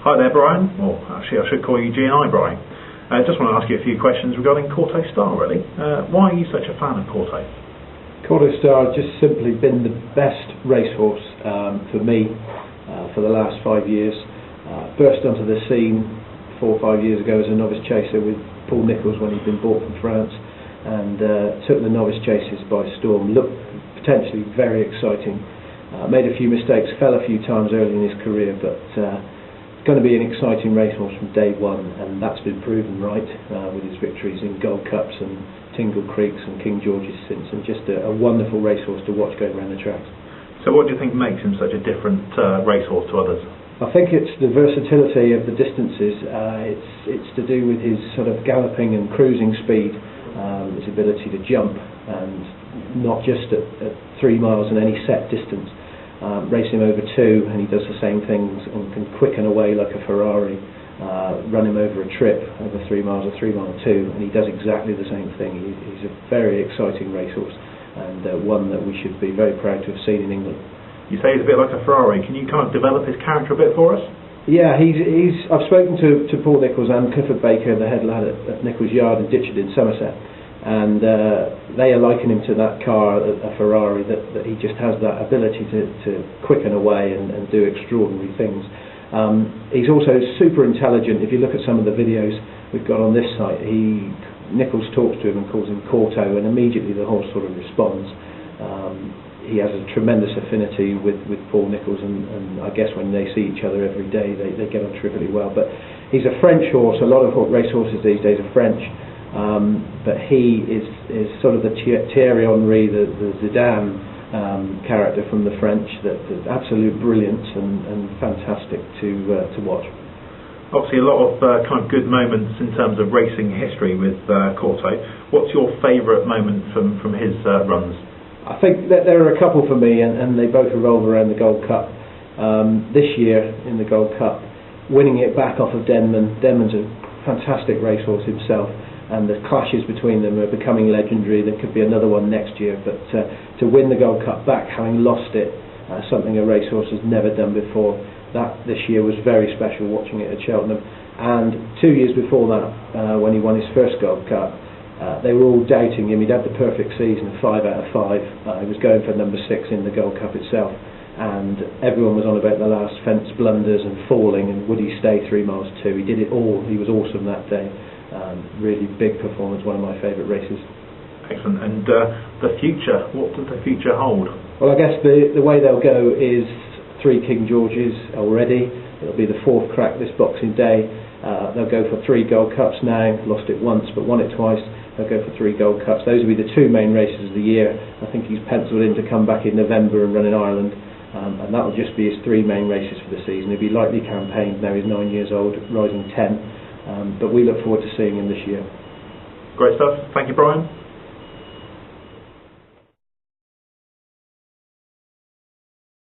Hi there, Brian. Well, actually, I should call you GNi Bry. I just want to ask you a few questions regarding Kauto Star, really. Why are you such a fan of Kauto? Kauto Star has just simply been the best racehorse for me for the last 5 years. Burst onto the scene 4 or 5 years ago as a novice chaser with Paul Nicholls when he'd been bought from France, and took the novice chases by storm. Looked potentially very exciting. Made a few mistakes, fell a few times early in his career, but it's going to be an exciting racehorse from day one, and that's been proven right with his victories in Gold Cups and Tingle Creeks and King George's since, and just a wonderful racehorse to watch going around the tracks. So what do you think makes him such a different racehorse to others? I think it's the versatility of the distances. It's to do with his sort of galloping and cruising speed, his ability to jump, and not just at 3 miles in any set distance. Race him over 2 and he does the same things and can quicken away like a Ferrari. Run him over a trip over 3 miles or 3 mile 2 and he does exactly the same thing. He's a very exciting racehorse, and one that we should be very proud to have seen in England. You say he's a bit like a Ferrari. Can you kind of develop his character a bit for us? Yeah, I've spoken to Paul Nicholls and Clifford Baker, the head lad at Nicholls Yard in Ditchard in Somerset, and they are likening him to that car, a Ferrari, that he just has that ability to quicken away and do extraordinary things. He's also super intelligent. If you look at some of the videos we've got on this site, Nicholls talks to him and calls him Kauto, and immediately the horse sort of responds. He has a tremendous affinity with Paul Nicholls, and I guess when they see each other every day they get on terrifically well. But he's a French horse. A lot of racehorses these days are French. But he is sort of the Thierry Henry, the Zidane character from the French, the absolute brilliance and fantastic to watch. Obviously a lot of kind of good moments in terms of racing history with Kauto. What's your favourite moment from his runs? I think that there are a couple for me, and they both revolve around the Gold Cup. This year in the Gold Cup, winning it back off of Denman. Denman's a fantastic racehorse himself, and the clashes between them are becoming legendary. There could be another one next year, but to win the Gold Cup back, having lost it, something a racehorse has never done before, that this year was very special, watching it at Cheltenham. And 2 years before that, when he won his first Gold Cup, they were all doubting him. He'd had the perfect season, 5 out of 5. He was going for number 6 in the Gold Cup itself, and everyone was on about the last fence blunders and falling, and would he stay 3 miles 2? He did it all. He was awesome that day. Really big performance, one of my favourite races. Excellent. And the future, what does the future hold? Well, I guess the way they'll go is 3 King Georges already. It'll be the 4th crack this Boxing Day. They'll go for 3 Gold Cups now. Lost it once but won it twice. They'll go for 3 Gold Cups. Those will be the 2 main races of the year. I think he's penciled in to come back in November and run in Ireland, and that'll just be his 3 main races for the season. He'll be lightly campaigned now. He's 9 years old, rising 10. But we look forward to seeing him this year. Great stuff. Thank you, Brian.